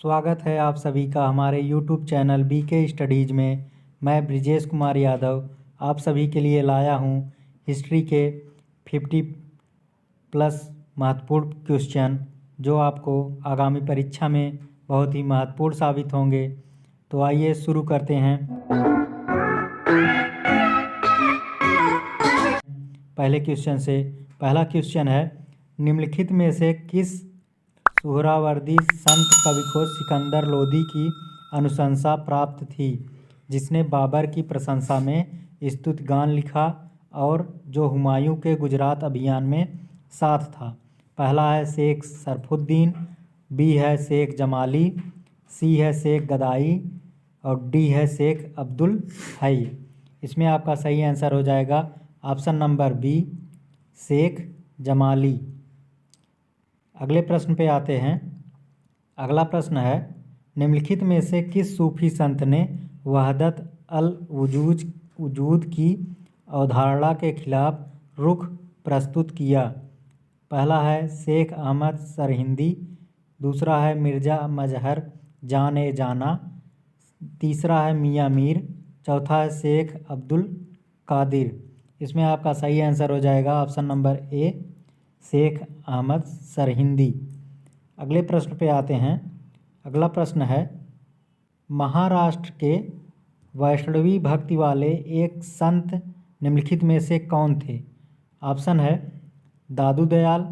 स्वागत है आप सभी का हमारे YouTube चैनल BK स्टडीज़ में। मैं ब्रिजेश कुमार यादव आप सभी के लिए लाया हूँ हिस्ट्री के 50+ महत्वपूर्ण क्वेश्चन जो आपको आगामी परीक्षा में बहुत ही महत्वपूर्ण साबित होंगे। तो आइए शुरू करते हैं। पहले क्वेश्चन से। पहला क्वेश्चन है, निम्नलिखित में से किस सुहरावर्दी संत कवि को सिकंदर लोदी की अनुशंसा प्राप्त थी, जिसने बाबर की प्रशंसा में स्तुति गान लिखा और जो हुमायूं के गुजरात अभियान में साथ था? पहला है शेख शरफुद्दीन, बी है शेख जमाली, सी है शेख गदाई और डी है शेख अब्दुल हई। इसमें आपका सही आंसर हो जाएगा option number B, Sheikh Jamali. अगले प्रश्न पे आते हैं। अगला प्रश्न है, निम्नलिखित में से किस सूफी संत ने वहदत अल वजूद की अवधारणा के खिलाफ रुख प्रस्तुत किया? पहला है शेख अहमद सरहिंदी, दूसरा है मिर्ज़ा मजहर जान जाना, तीसरा है मियाँ मीर, चौथा है शेख अब्दुल कादिर। इसमें आपका सही आंसर हो जाएगा option number A, Sheikh Ahmad Sirhindi. अगले प्रश्न पे आते हैं। अगला प्रश्न है, महाराष्ट्र के वैष्णवी भक्ति वाले एक संत निम्नलिखित में से कौन थे? ऑप्शन है दादू दयाल,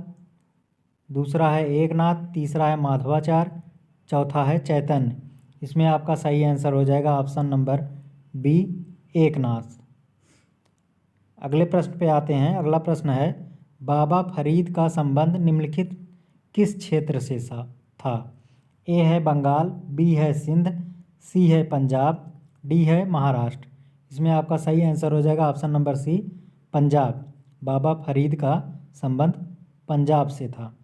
दूसरा है एकनाथ, तीसरा है माधवाचार्य, चौथा है चैतन्य। इसमें आपका सही आंसर हो जाएगा ऑप्शन नंबर बी, एकनाथ। अगले प्रश्न पे आते हैं। अगला प्रश्न है, बाबा फरीद का संबंध निम्नलिखित किस क्षेत्र से था? ए है बंगाल, बी है सिंध, सी है पंजाब, डी है महाराष्ट्र। इसमें आपका सही आंसर हो जाएगा ऑप्शन नंबर सी, पंजाब। बाबा फरीद का संबंध पंजाब से था।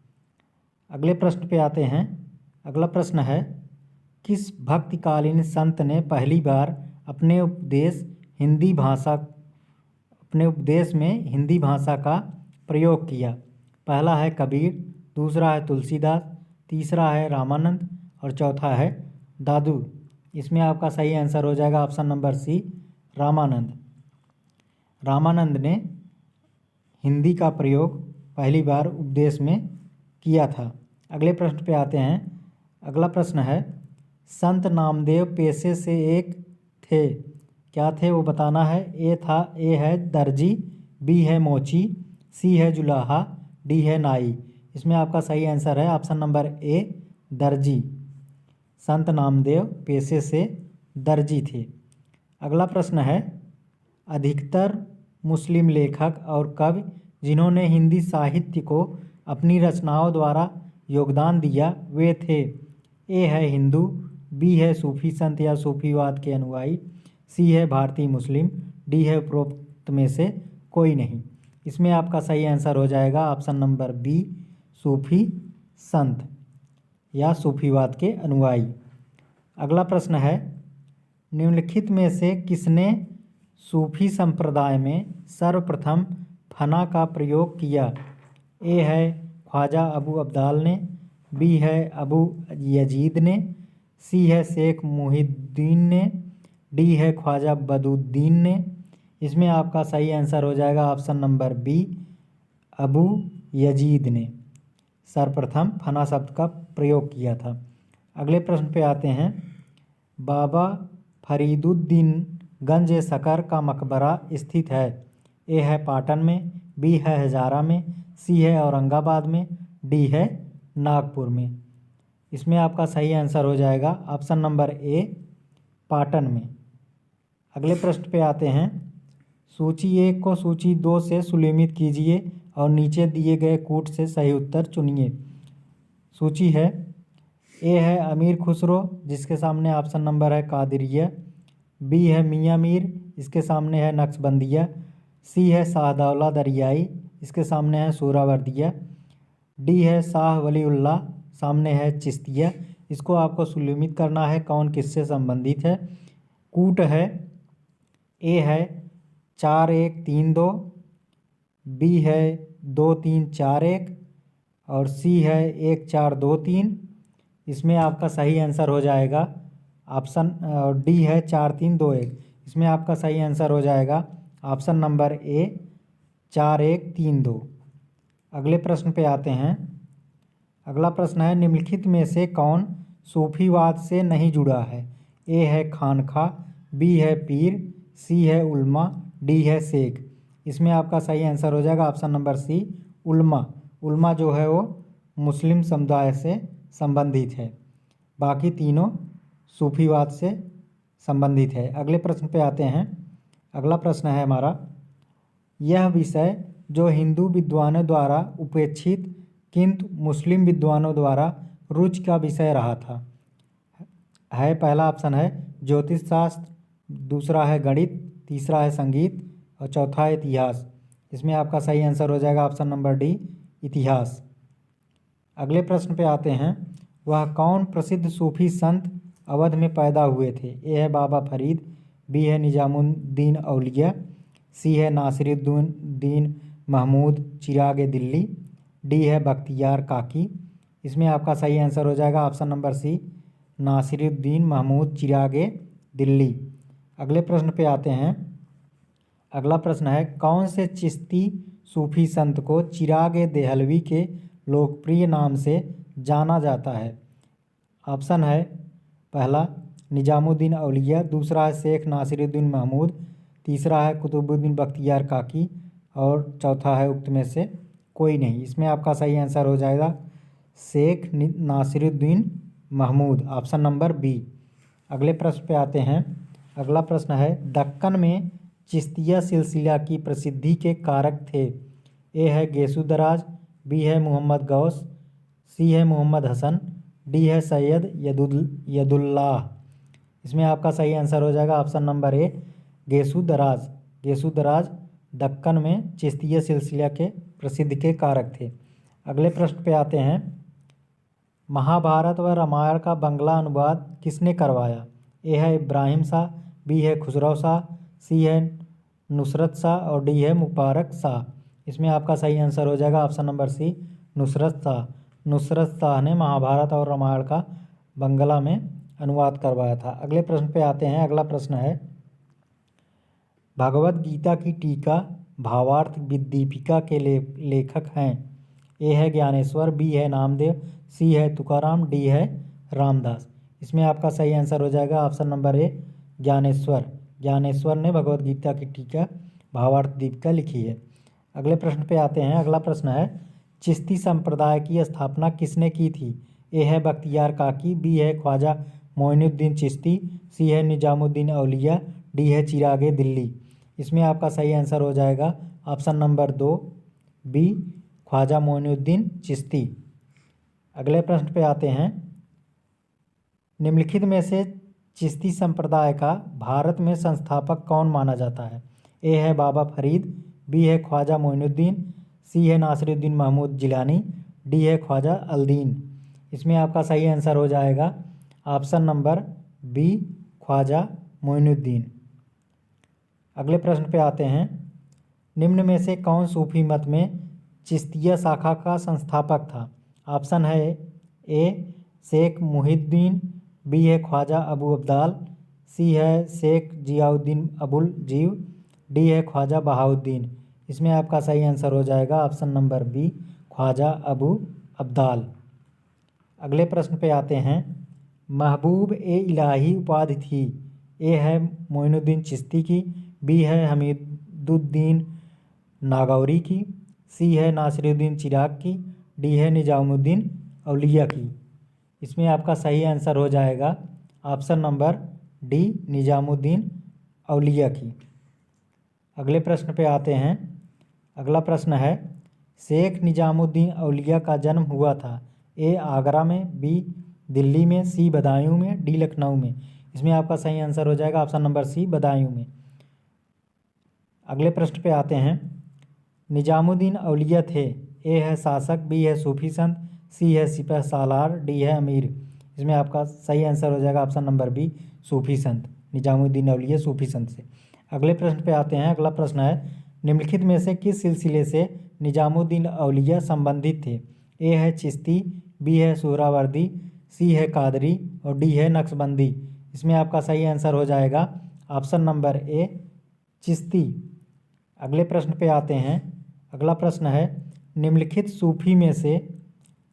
अगले प्रश्न पे आते हैं। अगला प्रश्न है, किस भक्तिकालीन संत ने पहली बार अपने उपदेश में हिंदी भाषा का प्रयोग किया? पहला है कबीर, दूसरा है तुलसीदास, तीसरा है रामानंद और चौथा है दादू। इसमें आपका सही आंसर हो जाएगा option number C, Ramanand. Ramanand ने हिंदी का प्रयोग पहली बार उपदेश में किया था। अगले प्रश्न पे आते हैं। अगला प्रश्न है, संत नामदेव पेशे से एक थे, क्या थे वो बताना है। ए है दर्जी, बी है मोची, सी है जुलाहा, डी है नाई। इसमें आपका सही आंसर है ऑप्शन नंबर ए, दर्जी। संत नामदेव पेशे से दर्जी थे। अगला प्रश्न है, अधिकतर मुस्लिम लेखक और कवि जिन्होंने हिंदी साहित्य को अपनी रचनाओं द्वारा योगदान दिया वे थे? ए है हिंदू, बी है सूफी संत या सूफीवाद के अनुयायी, सी है भारतीय मुस्लिम, डी है उपरोक्त में से कोई नहीं। इसमें आपका सही आंसर हो जाएगा ऑप्शन नंबर बी, सूफी संत या सूफीवाद के अनुयायी। अगला प्रश्न है, निम्नलिखित में से किसने सूफी संप्रदाय में सर्वप्रथम फना का प्रयोग किया? ए है ख्वाजा अबू अब्दाल ने, बी है अबू यजीद ने, सी है शेख मुहिद्दीन ने, डी है ख्वाजा बदुद्दीन ने। इसमें आपका सही आंसर हो जाएगा option number B, Abu Yazid ने सर्वप्रथम फना शब्द का प्रयोग किया था। अगले प्रश्न पे आते हैं। बाबा फरीदुद्दीन गंज शकर का मकबरा स्थित है? ए है पाटन में, बी है हजारा में, सी है औरंगाबाद में, डी है नागपुर में। इसमें आपका सही आंसर हो जाएगा ऑप्शन नंबर ए, पाटन में। अगले प्रश्न पे आते हैं। सूची 1 को सूची 2 से सुलेमित कीजिए और नीचे दिए गए कूट से सही उत्तर चुनिए। सूची है, ए है अमीर खुसरो, जिसके सामने ऑप्शन नंबर है कादिरिया, बी है मियाँ मीर, इसके सामने है नक्शबंदिया, सी है शाहदौला दरियाई, इसके सामने है सोहरावर्दिया, डी है शाह वलीउल्लाह, सामने है चिश्तिया। इसको आपको सुलेमित करना है कौन किससे संबंधित है। कूट है, ए है 4132, बी है 2341 और सी है 1423, इसमें आपका सही आंसर हो जाएगा ऑप्शन डी है 4321। इसमें आपका सही आंसर हो जाएगा ऑप्शन नंबर ए 4132। अगले प्रश्न पे आते हैं। अगला प्रश्न है निम्नलिखित में से कौन सूफीवाद से नहीं जुड़ा है? ए है खानखा, बी है पीर, सी है उल्मा, डी है शेख। इसमें आपका सही आंसर हो जाएगा ऑप्शन नंबर सी उल्मा। उल्मा जो है वो मुस्लिम समुदाय से संबंधित है, बाकी तीनों सूफीवाद से संबंधित है। अगले प्रश्न पे आते हैं। अगला प्रश्न है हमारा, यह विषय जो हिंदू विद्वानों द्वारा उपेक्षित किंतु मुस्लिम विद्वानों द्वारा रुचि का विषय रहा था है। पहला ऑप्शन है ज्योतिष शास्त्र, दूसरा है गणित, तीसरा है संगीत और चौथा है इतिहास। इसमें आपका सही आंसर हो जाएगा ऑप्शन नंबर डी इतिहास। अगले प्रश्न पे आते हैं। वह कौन प्रसिद्ध सूफी संत अवध में पैदा हुए थे? ए है बाबा फरीद, बी है निजामुद्दीन औलिया, सी है नासिरुद्दीन महमूद चिराग दिल्ली, डी है बख्तियार काकी। इसमें आपका सही आंसर हो जाएगा option number C Nasiruddin Mahmud Chirag Delhi. अगले प्रश्न पे आते हैं। अगला प्रश्न है कौन से चिश्ती सूफी संत को चिराग देहलवी के लोकप्रिय नाम से जाना जाता है? ऑप्शन है पहला निजामुद्दीन औलिया, दूसरा है शेख नासिरुद्दीन महमूद, तीसरा है कुतुबुद्दीन बख्तियार काकी और चौथा है उक्त में से कोई नहीं। इसमें आपका सही आंसर हो जाएगा Sheikh Nasiruddin Mahmud, option number B. अगले प्रश्न पे आते हैं। अगला प्रश्न है दक्कन में चिश्तिया सिलसिला की प्रसिद्धि के कारक थे? ए है गेसु दराज, बी है मोहम्मद गौस, सी है मोहम्मद हसन, डी है सैयद यदुल्लाह। इसमें आपका सही आंसर हो जाएगा ऑप्शन नंबर ए गेसु दराज। गेसु दराज दक्कन में चिश्तिया सिलसिला के प्रसिद्ध के कारक थे। अगले प्रश्न पे आते हैं। महाभारत व रामायण का बंगला अनुवाद किसने करवाया? ए है इब्राहिम शाह, बी है खुसरो शाह, सी है नुसरत शाह और डी है मुबारक शाह। इसमें आपका सही आंसर हो जाएगा option number C Nusrat Shah. Nusrat Shah ने महाभारत और रामायण का बंगला में अनुवाद करवाया था। अगले प्रश्न पे आते हैं। अगला प्रश्न है भगवत गीता की टीका भावार्थ दीपिका के लेखक हैं? ए है ज्ञानेश्वर, बी है नामदेव, सी है तुकाराम, डी है रामदास। इसमें आपका सही आंसर हो जाएगा ऑप्शन नंबर ए ज्ञानेश्वर। ज्ञानेश्वर ने भगवत गीता की टीका भावार्थ दीपिका लिखी है। अगले प्रश्न पे आते हैं। अगला प्रश्न है चिश्ती संप्रदाय की स्थापना किसने की थी? ए है बख्तियार काकी, बी है ख्वाजा मोइनुद्दीन चिश्ती, सी है निजामुद्दीन औलिया, डी है चिरागे दिल्ली। इसमें आपका सही आंसर हो जाएगा option number 2 B Khwaja Moinuddin Chishti. अगले प्रश्न पे आते हैं। निम्नलिखित में से चिश्ती संप्रदाय का भारत में संस्थापक कौन माना जाता है? ए है बाबा फरीद, बी है ख्वाजा मोइनुद्दीन, सी है नासिरुद्दीन महमूद जिलानी, डी है ख्वाजा अल्दीन। इसमें आपका सही आंसर हो जाएगा option number B Khwaja Moinuddin. अगले प्रश्न पे आते हैं। निम्न में से कौन सूफी मत में चिश्तिया शाखा का संस्थापक था? ऑप्शन है ए शेख मुहिद्दीन, बी है ख्वाजा अबू अब्दाल, सी है शेख जियाउद्दीन अबुल जीव, डी है ख्वाजा बहाउद्दीन। इसमें आपका सही आंसर हो जाएगा option number B Khwaja Abu Abdal. अगले प्रश्न पे आते हैं। महबूब ए इलाही उपाधि थी? ए है मोइनुद्दीन चिश्ती की, बी है हमीदुद्दीन नागौरी की, सी है नासिरुद्दीन चिराग की, डी है निजामुद्दीन औलिया की। इसमें आपका सही आंसर हो जाएगा ऑप्शन नंबर डी निजामुद्दीन औलिया की। अगले प्रश्न पे आते हैं। अगला प्रश्न है शेख निजामुद्दीन औलिया का जन्म हुआ था? ए आगरा में, बी दिल्ली में, सी बदायूं में, डी लखनऊ में। इसमें आपका सही आंसर हो जाएगा ऑप्शन नंबर सी बदायूं में। अगले प्रश्न पे आते हैं। निजामुद्दीन औलिया थे? ए है शासक, बी है सूफी संत, सी है सिपह सालार, डी है अमीर। इसमें आपका सही आंसर हो जाएगा ऑप्शन नंबर बी सूफी संत। निजामुद्दीन औलिया सूफी संत से। अगले प्रश्न पे आते हैं। अगला प्रश्न है निम्नलिखित में से किस सिलसिले से निजामुद्दीन औलिया संबंधित थे? ए है चिश्ती, बी है सुहरावर्दी, सी है कादरी और डी है नक्शबंदी। इसमें आपका सही आंसर हो जाएगा ऑप्शन नंबर ए चिश्ती। अगले प्रश्न पे आते हैं। अगला प्रश्न है निम्नलिखित सूफी में से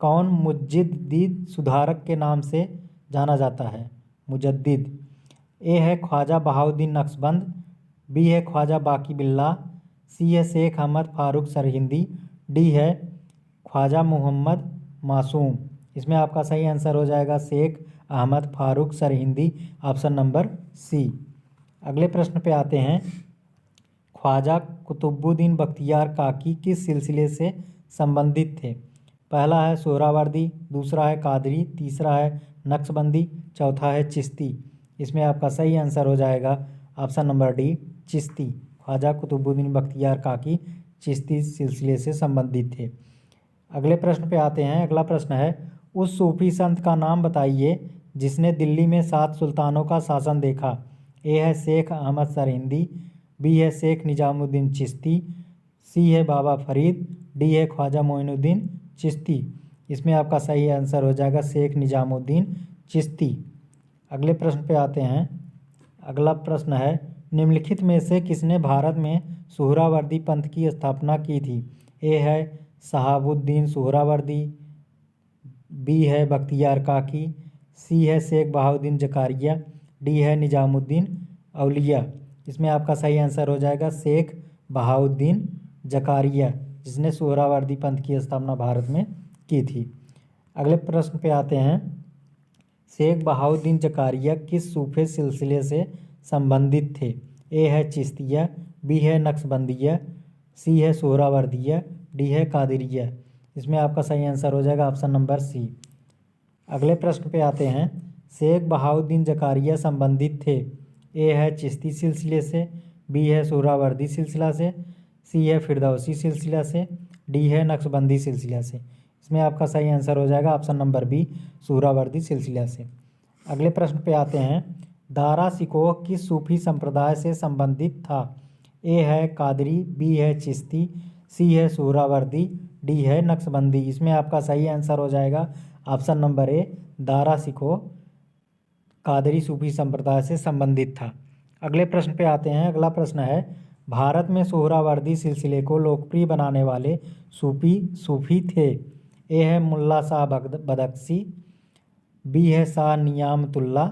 कौन मुजद्दिद सुधारक के नाम से जाना जाता है? मुजद्दिद। ए है ख्वाजा बहाउद्दीन नक्शबंद, बी है ख्वाजा बाकी बिल्ला, सी है शेख अहमद फारूक सरहिंदी, डी है ख्वाजा मोहम्मद मासूम। इसमें आपका सही आंसर हो जाएगा Sheikh Ahmad Farooq Sirhindi, option number C. अगले प्रश्न पे आते हैं। ख्वाजा कुतुबुद्दीन बख्तियार काकी किस सिलसिले से संबंधित थे? पहला है सोहरावर्दी, दूसरा है कादरी, तीसरा है नक्शबंदी, चौथा है चिश्ती। इसमें आपका सही आंसर हो जाएगा option number D Chishti. Khwaja Qutubuddin Bakhtiyar Kaki Chishti सिलसिले से संबंधित थे। अगले प्रश्न पे आते हैं। अगला प्रश्न है उस सूफी संत का नाम बताइए जिसने दिल्ली में 7 सुल्तानों का शासन देखा। ए है शेख अहमद सरहिंदी, बी है शेख निजामुद्दीन चिश्ती, सी है बाबा फरीद, डी है ख्वाजा मोइनुद्दीन चिश्ती। इसमें आपका सही आंसर हो जाएगा शेख निजामुद्दीन चिश्ती। अगले प्रश्न पे आते हैं। अगला प्रश्न है निम्नलिखित में से किसने भारत में सुहरावर्दी पंथ की स्थापना की थी? ए है शहाबुद्दीन सुहरावर्दी, बी है बख्तियार काकी, सी है शेख बहाउद्दीन जकारिया, डी है निजामुद्दीन औलिया। इसमें आपका सही आंसर हो जाएगा शेख बहाउद्दीन जकारिया, जिसने सुहरावर्दी पंथ की स्थापना भारत में की थी। अगले प्रश्न पे आते हैं। शेख बहाउद्दीन जकारिया किस सूफी सिलसिले से संबंधित थे? ए है चिश्तिया, बी है नक्शबंदिया, सी है सोहरावर्दिया, डी है कादिरिया। इसमें आपका सही आंसर हो जाएगा ऑप्शन नंबर सी। अगले प्रश्न पे आते हैं। शेख बहाउद्दीन जकारिया संबंधित थे। ए है चिश्ती सिलसिले से, बी है सोहरावर्दी सिलसिला से, सी है फिरदौसी सिलसिला से, डी है नक्शबंदी सिलसिला से। इसमें आपका सही आंसर हो जाएगा ऑप्शन नंबर बी सोहरावर्दी सिलसिला से। अगले प्रश्न पे आते हैं। दारा सिकोह किस सूफी संप्रदाय से संबंधित था? ए है कादरी, बी है चिश्ती, सी है सोहरावर्दी, डी है नक्शबंदी। इसमें आपका सही आंसर हो जाएगा option number A Dara Shikoh Qadri सूफी संप्रदाय से संबंधित था। अगले प्रश्न पे आते हैं। अगला प्रश्न है भारत में सोहरावर्दी सिलसिले को लोकप्रिय बनाने वाले सूफी थे। ए है मुल्ला शाह बदख्शी, बी है शाह नियामतुल्ला,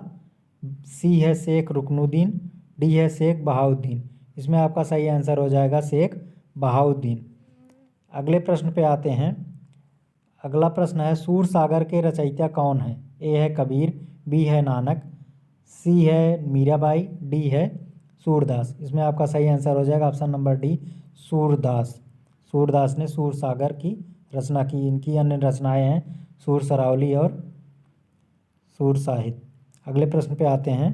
सी है शेख रुकनुद्दीन, डी है शेख बहाउद्दीन। इसमें आपका सही आंसर हो जाएगा शेख बहाउद्दीन। अगले प्रश्न पे आते हैं। अगला प्रश्न है सूर सागर के रचयिता कौन है? ए है कबीर, बी है नानक, सी है मीराबाई, डी है सूरदास। इसमें आपका सही आंसर हो जाएगा option number D Surdas. Surdas ने सूर सागर की रचना की। इनकी अन्य रचनाएं हैं सूर सरावली और सूर साहित्य। अगले प्रश्न पे आते हैं।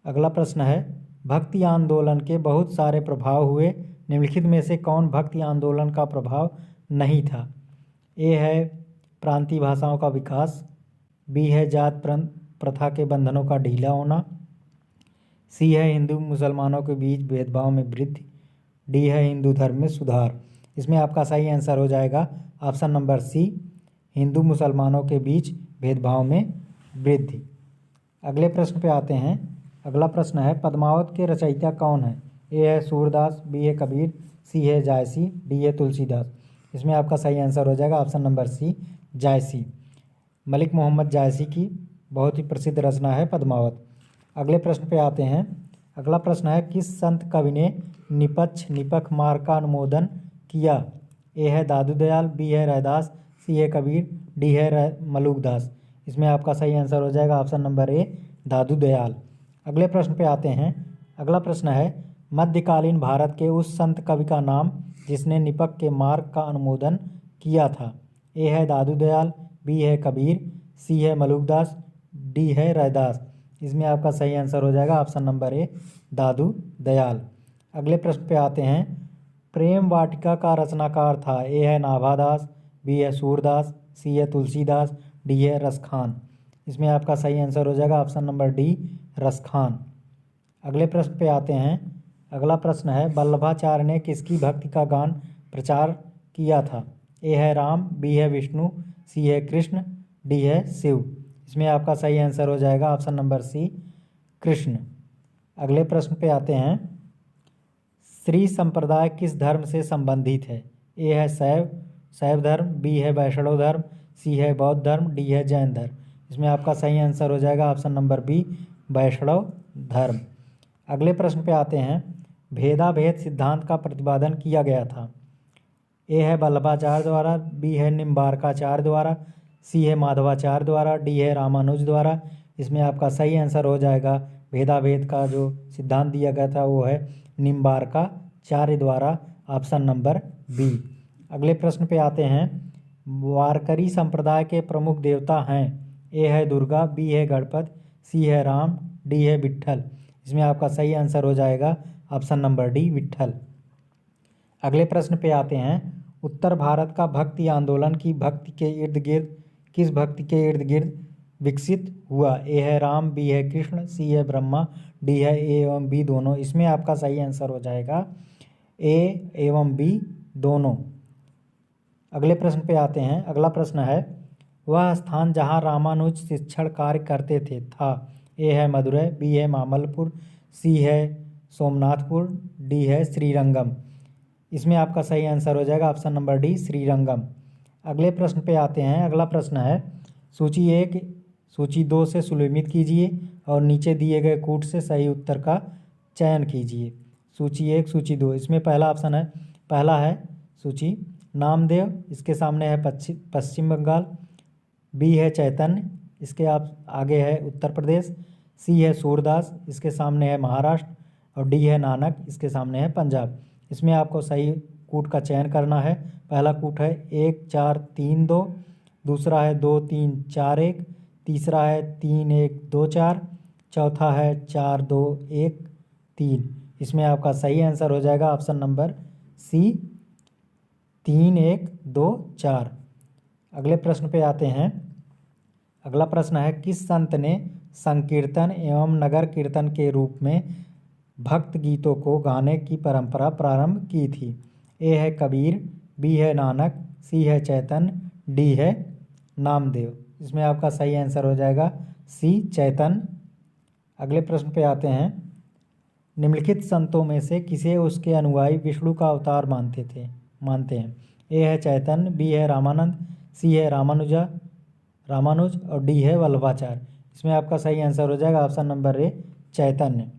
अगला प्रश्न है भक्ति आंदोलन के बहुत सारे प्रभाव हुए, निम्नलिखित में से कौन भक्ति आंदोलन का प्रभाव नहीं था? ए है प्रांतीय भाषाओं का विकास, बी है जात प्रथा के बंधनों का ढीला होना, सी है हिंदू मुसलमानों के बीच भेदभाव में वृद्धि, डी है हिंदू धर्म में सुधार। इसमें आपका सही आंसर हो जाएगा ऑप्शन नंबर सी हिंदू मुसलमानों के बीच भेदभाव में वृद्धि। अगले प्रश्न पे आते हैं। अगला प्रश्न है पद्मावत के रचयिता कौन है? ए है सूरदास, बी है कबीर, सी है जायसी, डी है तुलसीदास। इसमें आपका सही आंसर हो जाएगा ऑप्शन नंबर सी जायसी। मलिक मोहम्मद जायसी की बहुत ही प्रसिद्ध रचना है पद्मावत। अगले प्रश्न पे आते हैं। अगला प्रश्न है किस संत कवि ने निपक्ष निपख मार्ग का अनुमोदन किया? ए है दादू दयाल, बी है रैदास, सी है कबीर, डी है मलुकदास। इसमें आपका सही आंसर हो जाएगा ऑप्शन नंबर ए दादू दयाल। अगले प्रश्न पे आते हैं। अगला प्रश्न है मध्यकालीन भारत के उस संत कवि का नाम जिसने निपक के मार्ग का अनुमोदन किया था? ए है दादू दयाल, बी है कबीर, सी है मलुकदास, डी है रैदास। इसमें आपका सही आंसर हो जाएगा ऑप्शन नंबर ए दादू दयाल। अगले प्रश्न पे आते हैं। प्रेम वाटिका का रचनाकार था? ए है नाभादास, बी है सूरदास, सी है तुलसीदास, डी है रसखान। इसमें आपका सही आंसर हो जाएगा ऑप्शन नंबर डी रसखान। अगले प्रश्न पे आते हैं। अगला प्रश्न है वल्लभाचार्य ने किसकी भक्ति का गान प्रचार किया था? ए है राम, बी है विष्णु, सी है कृष्ण, डी है शिव। इसमें आपका सही आंसर हो जाएगा ऑप्शन नंबर सी कृष्ण। अगले प्रश्न पे आते हैं। श्री संप्रदाय किस धर्म से संबंधित है? ए है शैव धर्म, बी है वैष्णव धर्म, सी है बौद्ध धर्म, डी है जैन धर्म। इसमें आपका सही आंसर हो जाएगा ऑप्शन नंबर बी वैष्णव धर्म। अगले प्रश्न पे आते हैं। भेदाभेद सिद्धांत का प्रतिपादन किया गया था। ए है वल्लभाचार्य द्वारा, बी है निम्बार्काचार्य द्वारा, सी है माधवाचार्य द्वारा, डी है रामानुज द्वारा। इसमें आपका सही आंसर हो जाएगा भेदाभेद का जो सिद्धांत दिया गया था वो है निम्बार्काचार्य द्वारा, ऑप्शन नंबर बी। अगले प्रश्न पे आते हैं। वारकरी संप्रदाय के प्रमुख देवता हैं। ए है दुर्गा, बी है गणपति, सी है राम, डी है विट्ठल। इसमें आपका सही आंसर हो जाएगा ऑप्शन नंबर डी विट्ठल। अगले प्रश्न पे आते हैं। उत्तर भारत का भक्ति आंदोलन की भक्ति के इर्द गिर्द किस भक्ति के इर्द गिर्द विकसित हुआ? ए है राम, बी है कृष्ण, सी है ब्रह्मा, डी है ए एवं बी दोनों। इसमें आपका सही आंसर हो जाएगा ए एवं बी दोनों। अगले प्रश्न पे आते हैं। अगला प्रश्न है। वह स्थान जहां रामानुज शिक्षण कार्य करते थे था। ए है मदुरै, बी है मामल्लपुर, सी है सोमनाथपुर, डी है श्रीरंगम। इसमें आपका सही आंसर हो जाएगा ऑप्शन नंबर डी श्रीरंगम। अगले प्रश्न पे आते हैं। अगला प्रश्न है। सूची 1 सूची 2 से सुमेलित कीजिए और नीचे दिए गए कूट से सही उत्तर का चयन कीजिए। सूची 1 सूची 2। इसमें पहला ऑप्शन है, पहला है सूची नामदेव, इसके सामने है पश्चिम बंगाल, बी है चैतन्य, इसके आप आगे है उत्तर प्रदेश, सी है सूरदास, इसके सामने है महाराष्ट्र, और डी है नानक, इसके सामने है पंजाब। इसमें आपको सही कूट का चयन करना है। पहला कूट है 1 4 3 2, दूसरा है 2 3 4 1, तीसरा है 3 1 2 4, चौथा है 4 2 1 3। इसमें आपका सही आंसर हो जाएगा ऑप्शन नंबर सी 3 1 2 4। अगले प्रश्न पे आते हैं। अगला प्रश्न है। किस संत ने संकीर्तन एवं नगर कीर्तन के रूप में भक्त गीतों को गाने की परंपरा प्रारंभ की थी? ए है कबीर, बी है नानक, सी है चैतन्य, डी है नामदेव। इसमें आपका सही आंसर हो जाएगा सी चैतन्य। अगले प्रश्न पे आते हैं। निम्नलिखित संतों में से किसे उसके अनुयायी विष्णु का अवतार मानते हैं? ए है चैतन्य, बी है रामानंद, सी है रामानुज, और डी है वल्लभाचार्य। इसमें आपका सही आंसर हो जाएगा ऑप्शन नंबर ए चैतन्य।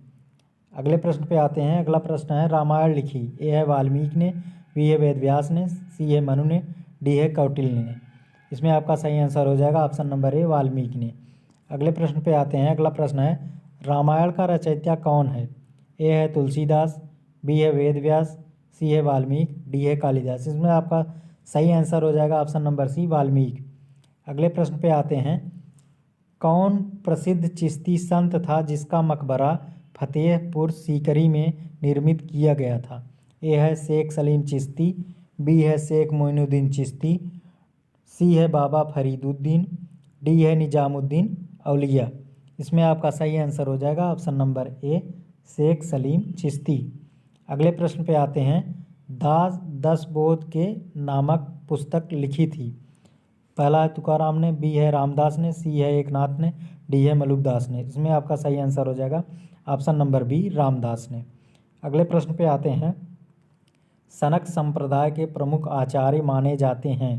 अगले प्रश्न पे आते हैं। अगला प्रश्न है। रामायण लिखी। ए है वाल्मीकि ने, बी है वेदव्यास ने, सी है मनु ने, डी है कौटिल्य ने। इसमें आपका सही आंसर हो जाएगा ऑप्शन नंबर ए वाल्मीकि ने। अगले प्रश्न पे आते हैं। अगला प्रश्न है। रामायण का रचयिता कौन है? ए है तुलसीदास, बी है वेदव्यास, सी है वाल्मीकि, डी है कालिदास। इसमें आपका सही आंसर हो जाएगा ऑप्शन नंबर सी वाल्मीकि। अगले प्रश्न पे आते हैं। कौन प्रसिद्ध चिश्ती संत था जिसका मकबरा फतेहपुर सीकरी में निर्मित किया गया था? ए है शेख सलीम चिश्ती, बी है शेख मोइनुद्दीन चिश्ती, सी है बाबा फरीदुद्दीन, डी है निजामुद्दीन औलिया। इसमें आपका सही आंसर हो जाएगा option number A Sheikh Salim Chishti. अगले प्रश्न पे आते हैं। दास 10 बोध के नामक पुस्तक लिखी थी। पहला है तुकाराम ने, बी है रामदास ने, सी है एकनाथ ने, डी है मलुकदास ने। इसमें आपका सही आंसर हो जाएगा ऑप्शन नंबर बी रामदास ने। अगले प्रश्न पे आते हैं। सनक संप्रदाय के प्रमुख आचार्य माने जाते हैं।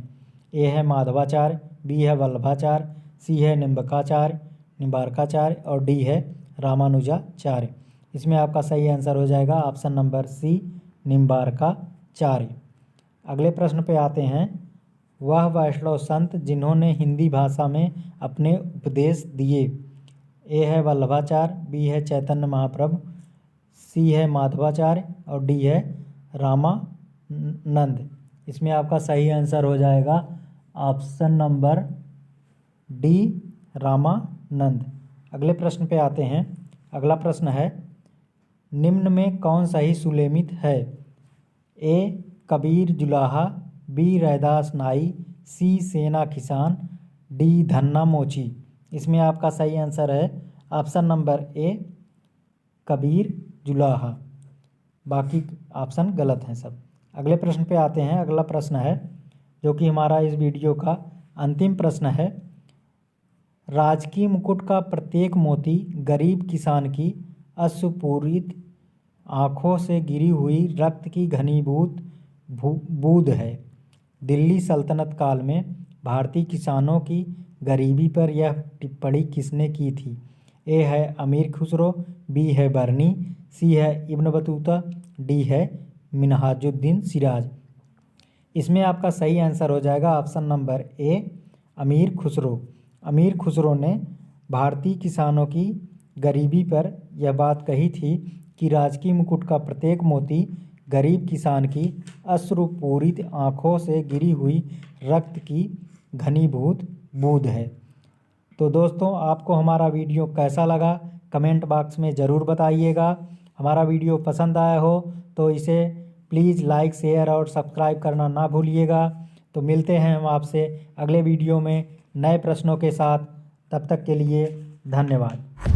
ए है माधवाचार्य, बी है वल्लभाचार्य, सी है निम्बार्काचार्य, और डी है रामानुजाचार्य। इसमें आपका सही आंसर हो जाएगा ऑप्शन नंबर सी निम्बार्काचार्य। अगले प्रश्न पे आते हैं। वह वैष्णव संत जिन्होंने हिंदी भाषा में अपने उपदेश दिए। ए है वल्लभाचार्य, बी है चैतन्य महाप्रभु, सी है माधवाचार्य, और डी है रामानंद। इसमें आपका सही आंसर हो जाएगा ऑप्शन नंबर डी रामानंद। अगले प्रश्न पे आते हैं। अगला प्रश्न है। निम्न में कौन सही सुलेमित है? ए कबीर जुलाहा, बी रैदास नाई, सी सेना किसान, डी धन्ना मोची। इसमें आपका सही आंसर है ऑप्शन नंबर ए कबीर जुलाहा। बाकी ऑप्शन गलत हैं सब। अगले प्रश्न पे आते हैं। अगला प्रश्न है जो कि हमारा इस वीडियो का अंतिम प्रश्न है। राजकीय मुकुट का प्रत्येक मोती गरीब किसान की अश्रुपूरित आँखों से गिरी हुई रक्त की घनीभूत बूंद है। दिल्ली सल्तनत काल में भारतीय किसानों की गरीबी पर यह टिप्पणी किसने की थी? ए है अमीर खुसरो, बी है बर्नी, सी है इब्न बतूता, डी है मिन्हाजुद्दीन सिराज। इसमें आपका सही आंसर हो जाएगा ऑप्शन नंबर ए, अमीर खुसरो। अमीर खुसरो ने भारतीय किसानों की गरीबी पर यह बात कही थी कि राजकीय मुकुट का प्रत्येक मोती गरीब किसान की अश्रुपूरित आँखों से गिरी हुई रक्त की घनीभूत बूंद है। तो दोस्तों, आपको हमारा वीडियो कैसा लगा कमेंट बॉक्स में ज़रूर बताइएगा। हमारा वीडियो पसंद आया हो तो इसे प्लीज़ लाइक, शेयर और सब्सक्राइब करना ना भूलिएगा। तो मिलते हैं हम आपसे अगले वीडियो में नए प्रश्नों के साथ। तब तक के लिए धन्यवाद।